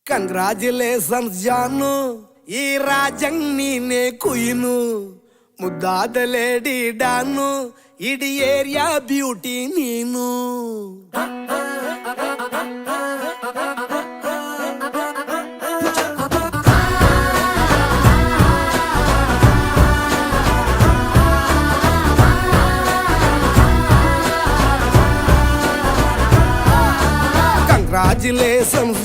Congratulations ಜಾನು, ಈ ರಾಜಂಗ್ ನೀನೆ ಕುಯ್ನು, ಮುದ್ದಾದ ಲೇಡಿ ಡಾನು, ಇಡೀ ಏರಿಯಾ ಬ್ಯೂಟಿ ನೀನು. Congratulations